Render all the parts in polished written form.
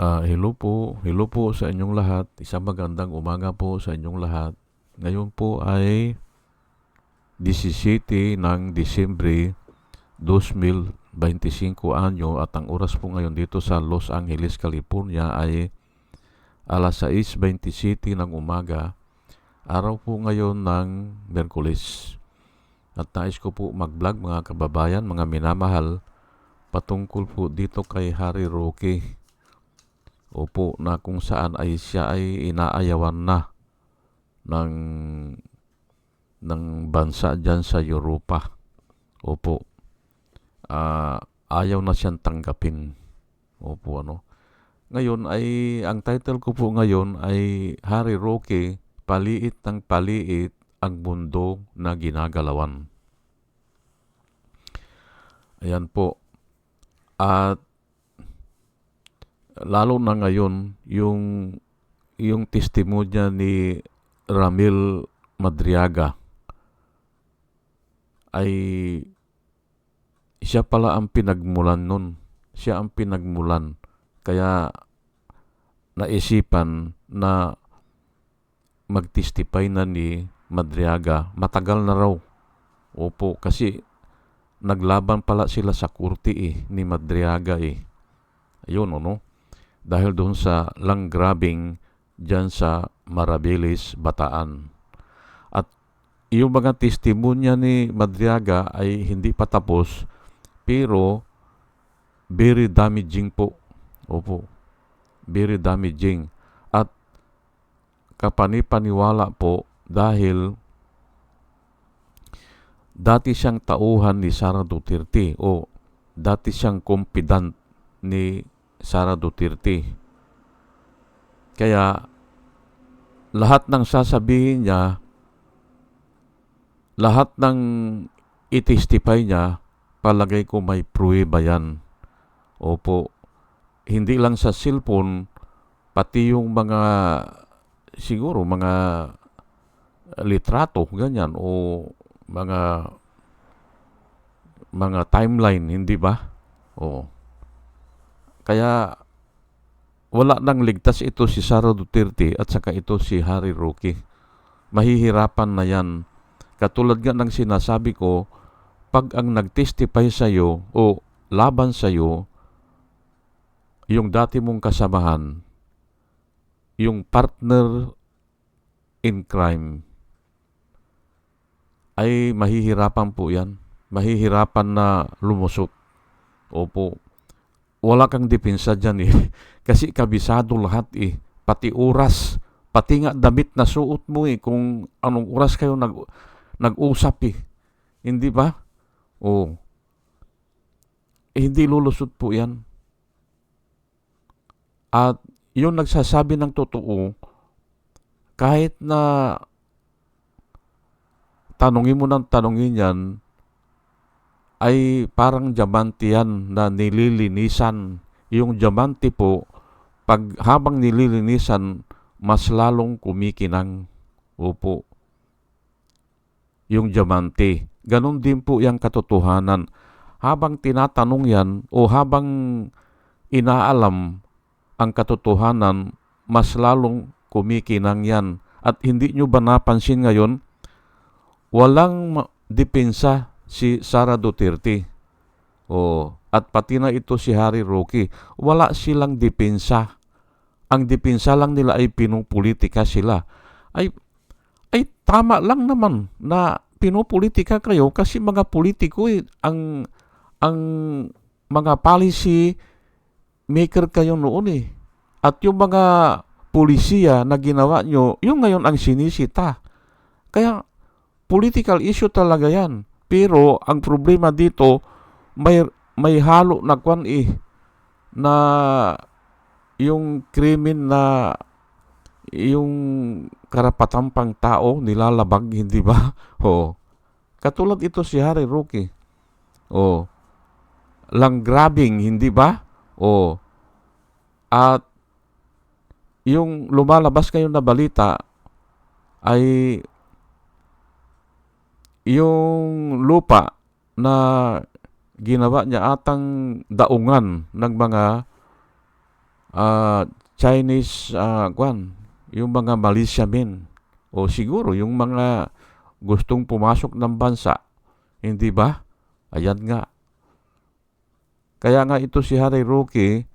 Hello po sa inyong lahat. Isang magandang umaga po sa inyong lahat. Ngayon po ay 17 ng Disyembre 2025 anyo at ang oras po ngayon dito sa Los Angeles, California ay alas 6:27 ng umaga. Araw po ngayon ng Miyerkules. At nais ko po mag-vlog mga kababayan, mga minamahal, patungkol po dito kay Harry Roque. Opo, na kung saan ay siya ay inaayawan na ng bansa dyan sa Europa. Opo, ayaw na siyang tanggapin. Opo, ano. Ngayon ay, ang title ko po ngayon ay Harry Roque, paliit ng paliit ang mundo na ginagalawan. Ayan po. At lalo na ngayon, yung testimonya ni Ramil Madriaga ay siya pala ang pinagmulan nun. Siya ang pinagmulan. Kaya naisipan na magtestify na ni Madriaga. Matagal na raw. Opo, kasi naglaban pala sila sa kurti ni Madriaga Ayun, ano? Dahil doon sa land grabbing dyan sa Marabiles, Bataan. At yung mga testimonya ni Madriaga ay hindi pa tapos, pero very damaging po. Opo, very damaging. At kapanipaniwala po dahil dati siyang tauhan ni Sara Duterte o dati siyang confidant ni Sara Duterte. Kaya lahat ng sasabihin niya, lahat ng itestify niya, palagay ko may pruweba yan. Opo, hindi lang sa cellphone, pati yung mga, siguro mga litrato, ganyan, o mga timeline, hindi ba? O, kaya wala nang ligtas ito si Sara Duterte at saka ito si Harry Roque. Mahihirapan na yan. Katulad nga ng sinasabi ko, pag ang nagtestify sa'yo o laban sa'yo, yung dati mong kasamahan, yung partner in crime, ay mahihirapan po yan. Mahihirapan na lumusot. Opo. Wala kang depensa dyan Kasi kabisado lahat Pati oras, pati nga damit na suot mo kung anong oras kayo nag-usap Hindi ba? O, hindi lulusot po yan. At yung nagsasabi ng totoo, kahit na tanungin mo ng tanungin yan, ay parang diamante yan na nililinisan. Yung diamante po, pag habang nililinisan, mas lalong kumikinang. Opo. Yung diamante. Ganon din po yung katotohanan. Habang tinatanong yan o habang inaalam ang katotohanan, mas lalong kumikinang yan. At hindi nyo ba napansin ngayon, walang depensa si Sara Duterte. At pati na ito si Harry Roque. Wala silang depensa. Ang depensa lang nila ay pinupolitika sila. Ay tama lang naman na pinupolitika kayo kasi mga politiko ang mga policy maker kayo noon At yung mga pulisiya na ginawa nyo, yung ngayon ang sinisita. Kaya political issue talaga yan. Pero ang problema dito, may halo na kwan na yung krimen na yung karapatang pang tao nilalabag, hindi ba? Katulad ito si Harry Roque. Lang grabbing, hindi ba? At yung lumalabas ngayon na balita ay yung lupa na ginawa niya atang daungan ng mga Chinese, yung mga Malaysiamen, o siguro yung mga gustong pumasok ng bansa, hindi ba? Ayan nga. Kaya nga ito si Harry Roque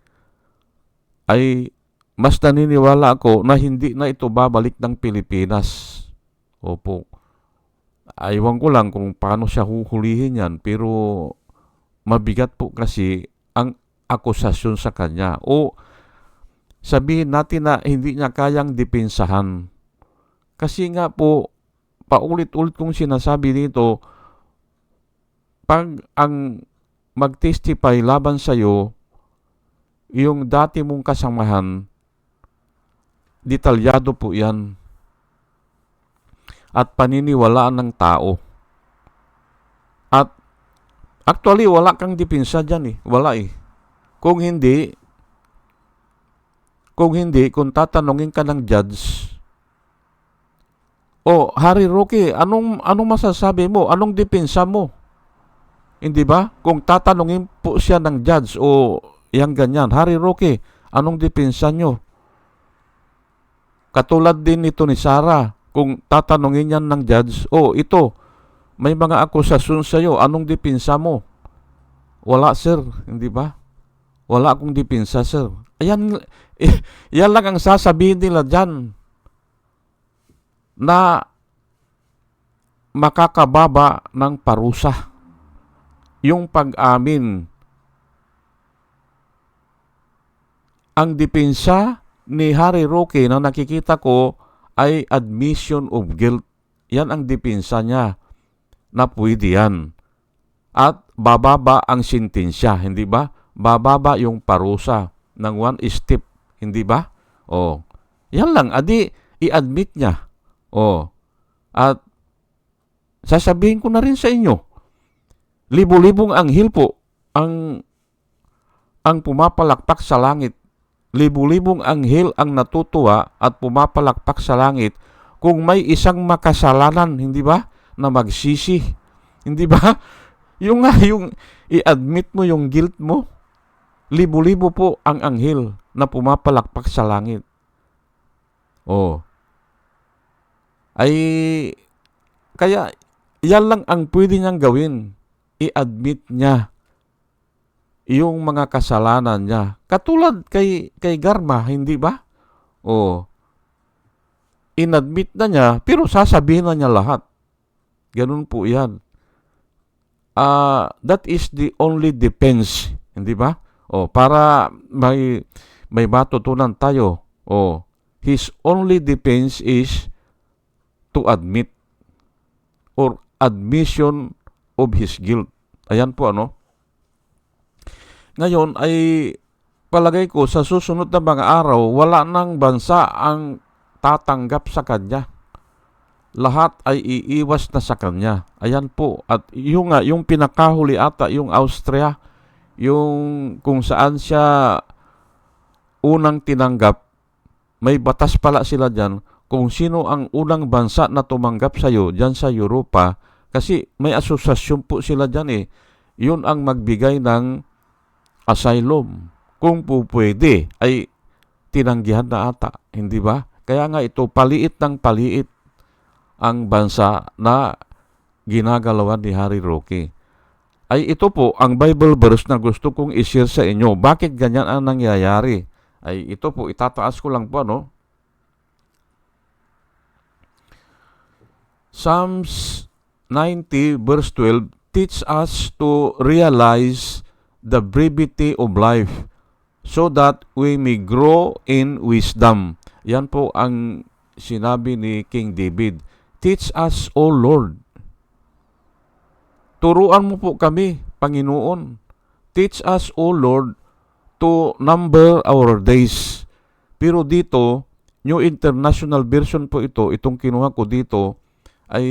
ay mas naniniwala ako na hindi na ito babalik ng Pilipinas. Opo. Aywan ko lang kung paano siya huhulihin yan, pero mabigat po kasi ang akusasyon sa kanya. O sabihin natin na hindi niya kayang depensahan. Kasi nga po, paulit-ulit kong sinasabi dito, pag ang mag-testify laban sa'yo, yung dati mong kasamahan, detalyado po yan. At paniniwalaan ng tao. At actually, wala kang depensa dyan eh. Wala eh. Kung kung tatanungin ka ng judge, Harry Roque, anong masasabi mo? Anong depensa mo? Hindi ba? Kung tatanungin po siya ng judge, yang ganyan, Harry Roque, anong depensa nyo? Katulad din nito ni Sarah, kung tatanungin yan ng judge, ito, may mga akusasyon sa'yo, anong depensa mo? Wala, sir, hindi ba? Wala akong depensa, sir. Ayan, yan lang ang sasabihin nila dyan na makakababa ng parusa. Yung pag-amin. Ang depensa ni Harry Roque na nakikita ko ay admission of guilt. Yan ang depensa niya na pwede yan. At bababa ang sentensya, hindi ba? Bababa yung parusa ng one step, hindi ba? Yan lang, i-admit niya. At sasabihin ko na rin sa inyo, libo-libong anghel po ang pumapalakpak sa langit. Libo-libong anghel ang natutuwa at pumapalakpak sa langit kung may isang makasalanan, hindi ba? Na magsisi. Hindi ba? Yung i-admit mo yung guilt mo. Libo-libo po ang anghel na pumapalakpak sa langit. Ay kaya yan lang ang pwede niyang gawin. I-admit niya yung mga kasalanan niya. Katulad kay Garma, hindi ba? Inadmit na niya, pero sasabihin na niya lahat. Ganun po yan. That is the only defense, hindi ba? Para may matutunan tayo. His only defense is to admit or admission of his guilt. Ayan po Ngayon ay palagay ko sa susunod na mga araw, wala nang bansa ang tatanggap sa kanya. Lahat ay iiwas na sa kanya. Ayan po. At yung pinakahuli ata, yung Austria, yung kung saan siya unang tinanggap, may batas pala sila dyan kung sino ang unang bansa na tumanggap sa'yo dyan sa Europa, kasi may asosasyon po sila dyan yun ang magbigay ng asylum. Kung po pwede, ay tinanggihan na ata, hindi ba? Kaya nga ito, paliit ng paliit ang bansa na ginagalawan ni Harry Roque. Ay ito po ang Bible verse na gusto kong i-share sa inyo. Bakit ganyan ang nangyayari? Ay ito po, itataas ko lang po Psalms 90 verse 12 teach us to realize the brevity of life so that we may grow in wisdom. Yan po ang sinabi ni King David. Teach us, O Lord. Turuan mo po kami, Panginoon. Teach us, O Lord, to number our days. Pero dito, New International Version po itong kinuha ko dito, ay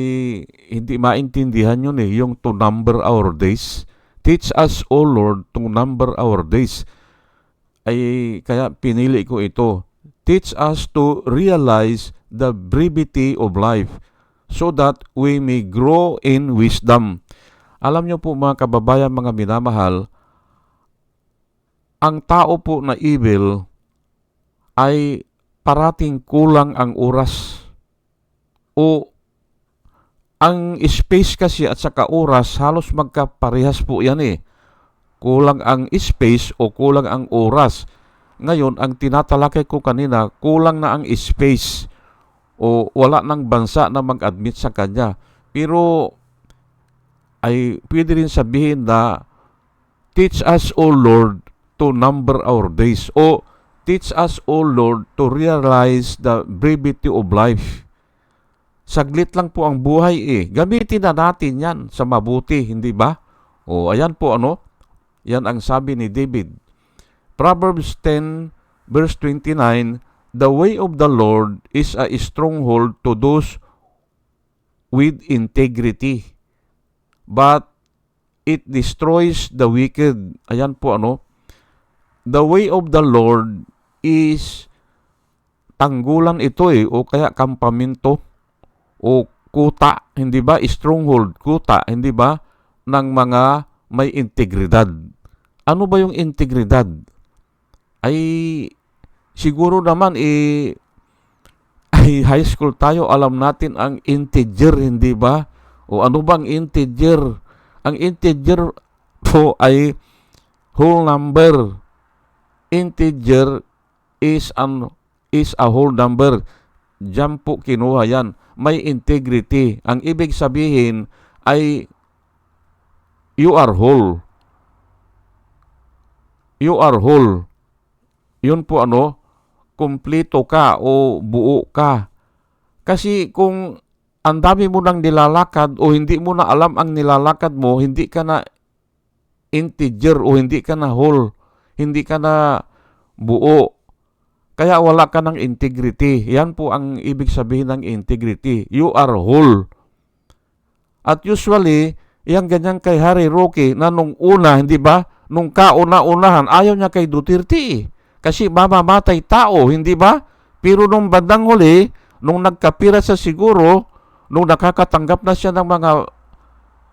hindi maintindihan yun yung to number our days. Teach us, O Lord, to number our days. Ay kaya pinili ko ito. Teach us to realize the brevity of life so that we may grow in wisdom. Alam niyo po mga kababayan, mga minamahal, ang tao po na evil ay parating kulang ang oras. O ang space kasi at saka oras, halos magkaparehas po yan eh. Kulang ang space o kulang ang oras. Ngayon, ang tinatalakay ko kanina, kulang na ang space o wala ng bansa na mag-admit sa kanya. Pero ay pwede rin sabihin na teach us, O Lord, to number our days. O teach us, O Lord, to realize the brevity of life. Saglit lang po ang buhay eh. Gamitin na natin yan sa mabuti, hindi ba? O ayan po yan ang sabi ni David. Proverbs 10 verse 29, the way of the Lord is a stronghold to those with integrity, but it destroys the wicked. Ayan po the way of the Lord is tanggulan ito eh, o kaya kampamento o kuta, hindi ba? Stronghold, kuta, hindi ba? Ng mga may integridad. Ano ba yung integridad? Ay siguro naman ay high school tayo, alam natin ang integer, hindi ba? O ano bang integer? Ang integer po ay whole number. Integer is a whole number. Diyan po kinuha yan. May integrity. Ang ibig sabihin ay you are whole. You are whole. Yun po kumpleto ka o buo ka. Kasi kung ang dami mo nang nilalakad o hindi mo na alam ang nilalakad mo, hindi ka na integer o hindi ka na whole. Hindi ka na buo. Kaya wala ka ng integrity. Yan po ang ibig sabihin ng integrity. You are whole. At usually, yung ganyan kay Harry Roque na nung una, hindi ba? Nung kauna-unahan, ayaw niya kay Duterte. Kasi mamamatay tao, hindi ba? Pero nung bandang huli, nung nagkapira sa siguro, nung nakakatanggap na siya ng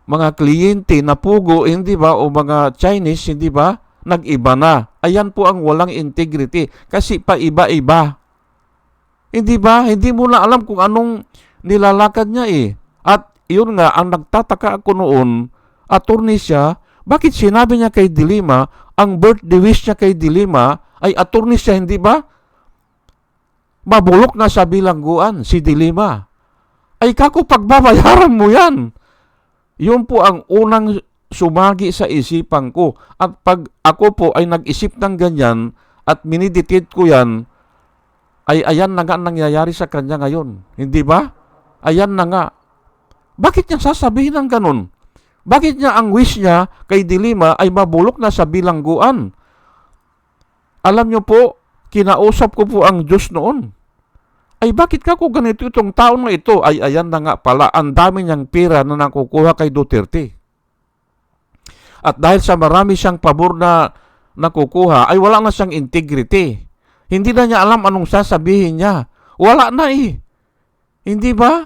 mga kliyente na pugo, hindi ba? O mga Chinese, hindi ba? Nag-iba na. Ayan po ang walang integrity. Kasi pa-iba-iba. Hindi ba? Hindi mo na alam kung anong nilalakad niya eh. At yun nga, ang nagtataka ako noon, attorney siya, bakit sinabi niya kay Dilima, ang birthday wish niya kay Dilima, ay attorney siya, hindi ba? Mabulok na sa bilangguan, si Dilima. Ay kako, pagbabayaran mo yan. Yun po ang unang sumagi sa isipan ko. At pag ako po ay nag-isip ng ganyan at miniditate ko yan, ay ayan na nga nangyayari sa kanya ngayon. Hindi ba? Ayan na nga. Bakit niya sasabihin ng ganun? Bakit niya ang wish niya kay Dilima ay mabulok na sa bilangguan? Alam niyo po, kinausap ko po ang Diyos noon. Ay bakit ka ko ganito itong taon na ito? Ay ayan na nga pala, ang dami niyang pera na nakukuha kay Duterte. At dahil sa marami siyang pabor na nakukuha, ay wala na siyang integrity. Hindi na niya alam anong sasabihin niya. Wala na eh. Hindi ba?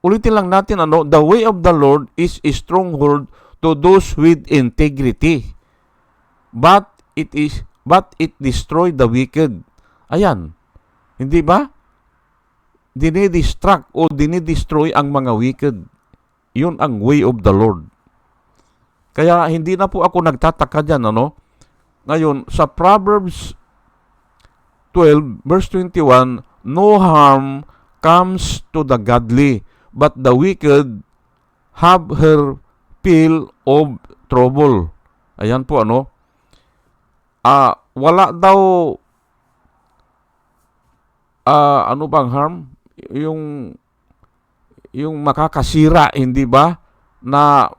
Ulitin lang natin the way of the Lord is a stronghold to those with integrity. But it destroy the wicked. Ayan. Hindi ba? Dinidistract o dinidestroy ang mga wicked. Yun ang way of the Lord. Kaya hindi na po ako nagtataka dyan, Ngayon, sa Proverbs 12, verse 21, no harm comes to the godly, but the wicked have her fill of trouble. Ayan po, wala daw, ano bang harm? Yung makakasira, hindi ba? Na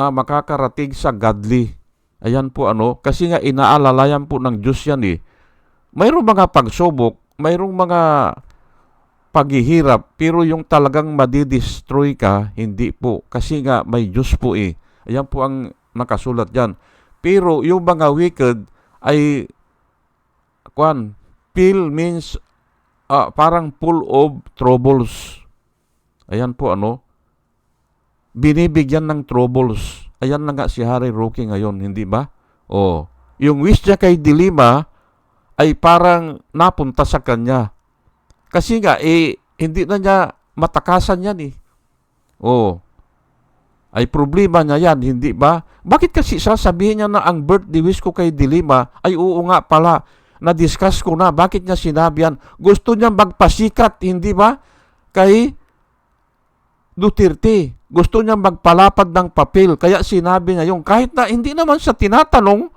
makakarating sa godly. Ayan po kasi nga inaalalayan po ng Diyos yan eh. Mayroong mga pagsubok, mayroong mga paghihirap, pero yung talagang madidestroy ka, hindi po. Kasi nga may Diyos po eh. Ayan po ang nakasulat dyan. Pero yung mga wicked ay, fill means parang full of troubles. Ayan po binibigyan ng troubles. Ayan na nga si Harry Roque ngayon, hindi ba? Yung wish niya kay Dilima ay parang napunta sa kanya. Kasi nga, hindi na niya matakasan yan eh. Oh, ay problema niya yan, hindi ba? Bakit kasi sasabihin niya na ang birthday wish ko kay Dilima ay oo nga pala, na-discuss ko na, bakit niya sinabi yan? Gusto niya magpasikat, hindi ba? Kay Duterte. Gusto niya magpalapad ng papel, kaya sinabi niya yung kahit na hindi naman siya tinatanong,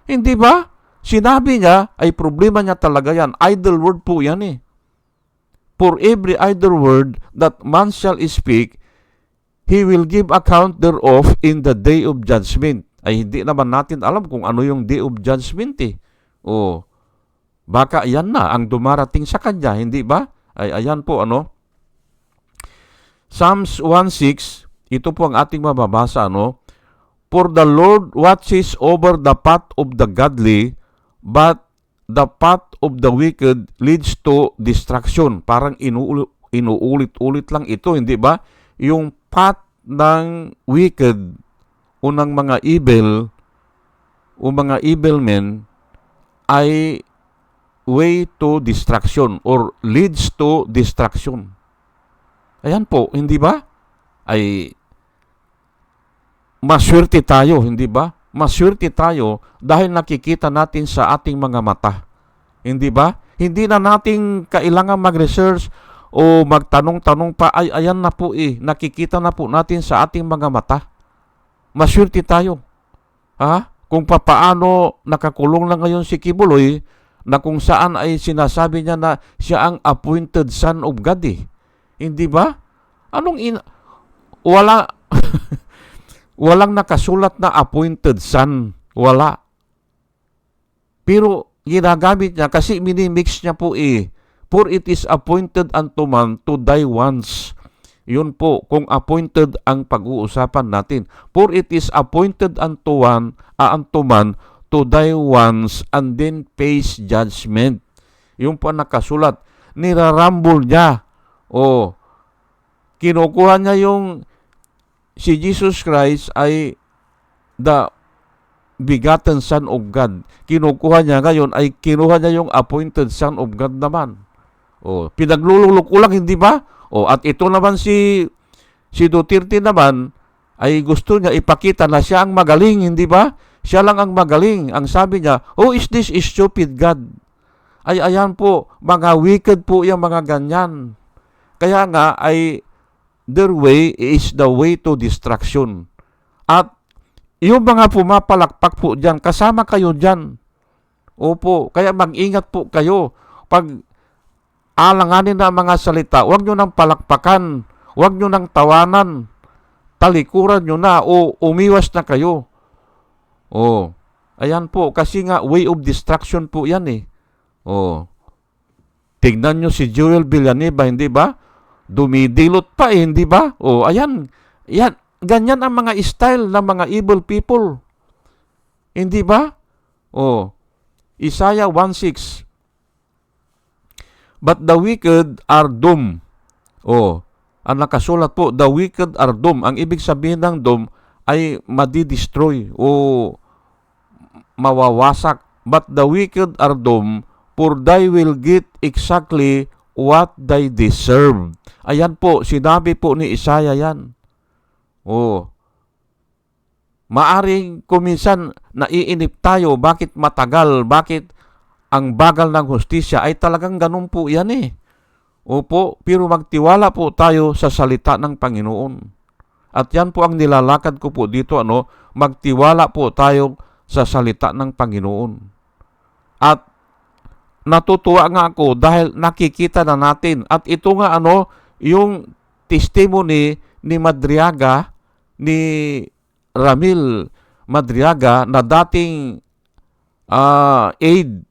hindi ba? Sinabi niya, ay problema niya talaga yan. Idle word po yan eh. For every idle word that man shall speak, he will give account thereof in the day of judgment. Ay hindi naman natin alam kung ano yung day of judgment eh. O, baka yan na ang dumarating sa kanya, hindi ba? Ay ayan po ano. Psalms 1:6, ito po ang ating mababasa ano. For the Lord watches over the path of the godly, but the path of the wicked leads to destruction. Parang inuulit-ulit lang ito, hindi ba? Yung path ng wicked o ng mga evil o mga evil men ay way to destruction or leads to destruction. Ayan po, hindi ba? Ay maswerte tayo, hindi ba? Maswerte tayo dahil nakikita natin sa ating mga mata. Hindi ba? Hindi na natin kailangan mag-research o magtanong-tanong pa. Ay, ayan na po eh. Nakikita na po natin sa ating mga mata. Maswerte tayo. Ha? Kung papaano nakakulong na ngayon si Kibuloy, na kung saan ay sinasabi niya na siya ang appointed son of God eh. Hindi ba? Wala... Walang nakasulat na appointed son. Wala. Pero ginagamit niya kasi minimix niya po eh. For it is appointed unto man to die once. Yun po, kung appointed ang pag-uusapan natin. For it is appointed unto man to die once and then face judgment. Yun po ang nakasulat. Nirarambol niya. O, kinukuha niya yung si Jesus Christ ay the begotten Son of God. Kinukuha niya ngayon ay kinuha niya yung appointed Son of God naman. O, pinaglululok ko lang, hindi ba? O, at ito naman si Duterte naman ay gusto niya ipakita na siya ang magaling, hindi ba? Siya lang ang magaling. Ang sabi niya, oh, is this a stupid God? Ay, ayan po, mga wicked po yung mga ganyan. Kaya nga ay their way is the way to destruction. At yung mga pumapalakpak po dyan, kasama kayo dyan. Opo, kaya mag-ingat po kayo. Pag alanganin na mga salita, huwag nyo nang palakpakan, huwag nyo nang tawanan, talikuran nyo na o umiwas na kayo. O, ayan po, kasi nga way of destruction po yan eh. O, tignan nyo si Joel Villanueva, hindi ba? Dumidilot pa eh, hindi ba? O, ayan. Yan. Ganyan ang mga style ng mga evil people. Hindi ba? O, Isaiah 1:6. But the wicked are doomed. O, ang nakasulat po, the wicked are doomed. Ang ibig sabihin ng doom ay madi-destroy o mawawasak. But the wicked are doomed, for they will get exactly what they deserve. Ayan po, sinabi po ni Isaiah yan. Oh. Maaring kuminsan naiinip tayo, bakit matagal, bakit ang bagal ng hustisya, ay talagang ganun po yan eh. Opo, pero magtiwala po tayo sa salita ng Panginoon. At yan po ang nilalakad ko po dito, magtiwala po tayo sa salita ng Panginoon. At natutuwa nga ako dahil nakikita na natin. At ito nga yung testimony ni Madriaga, ni Ramil Madriaga na dating aide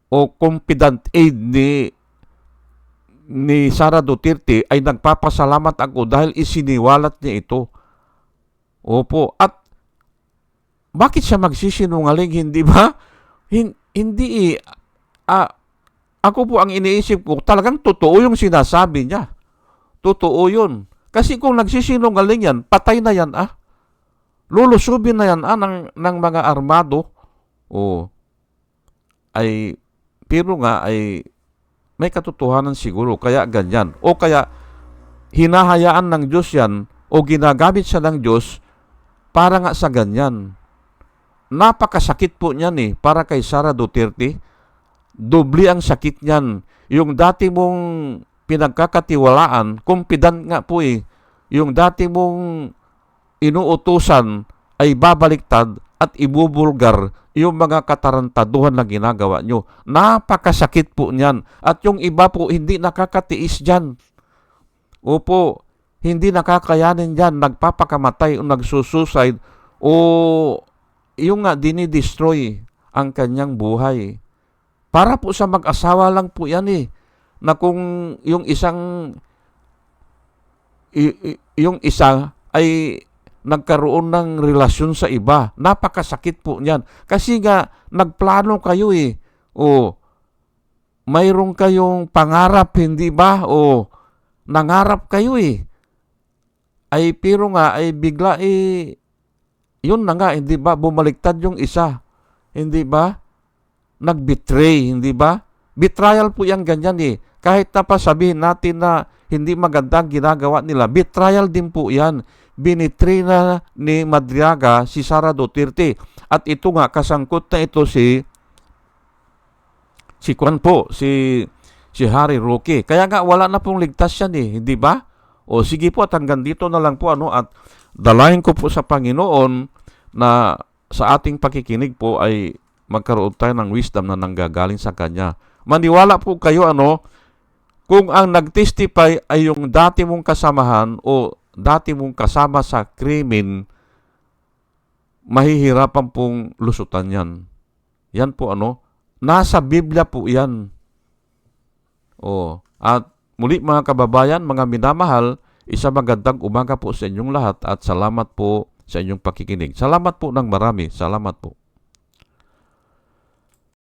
o confidant aide ni Sara Duterte, ay nagpapasalamat ako dahil isiniwalat niya ito. Opo. At bakit siya magsisinungaling, hindi ba? Hindi ako po ang iniisip ko, talagang totoo yung sinasabi niya. Totoo yun. Kasi kung nagsisinungaling yan, patay na yan Lulusubin na yan ng mga armado. Ay pero nga ay may katotohanan siguro, kaya ganyan. O kaya hinahayaan ng Diyos yan o ginagamit siya ng Diyos para nga sa ganyan. Napakasakit po niyan para kay Sara Duterte. Doble ang sakit niyan. Yung dati mong pinagkakatiwalaan, confident nga po yung dati mong inuutusan ay babaliktad at ibubulgar yung mga katarantaduhan na ginagawa nyo. Napakasakit po niyan. At yung iba po hindi nakakatiis dyan. Opo, hindi nakakayanin dyan. Nagpapakamatay o nagsusuicide o yung nga dinidestroy ang kanyang buhay. Para po sa mag-asawa lang po yan na kung yung isa ay nagkaroon ng relasyon sa iba, napakasakit po niyan. Kasi nga, nagplano kayo O, mayroon kayong pangarap, hindi ba? O, nangarap kayo Ay, pero nga, ay bigla yun na nga, hindi ba? Bumaliktad yung isa. Hindi ba? Nag-betray, hindi ba? Betrayal po yan ganyan Kahit na pa sabihin natin na hindi magandang ginagawa nila, betrayal din po yan. Binitray na ni Madriaga si Sara Duterte. At ito nga, kasangkot na ito si Harry Roque. Kaya nga, wala na pong ligtas yan hindi ba? O sige po, at hanggang dito na lang po at dalayan ko po sa Panginoon na sa ating pakikinig po ay magkaroon tayo ng wisdom na nanggagaling sa Kanya. Maniwala po kayo kung ang nag-testify ay yung dati mong kasamahan o dati mong kasama sa krimen, mahihirapan pong lusutan yan. Yan po nasa Biblia po yan. At muli mga kababayan, mga minamahal, isang magandang umaga po sa inyong lahat at salamat po sa inyong pakikinig. Salamat po ng marami. Salamat po.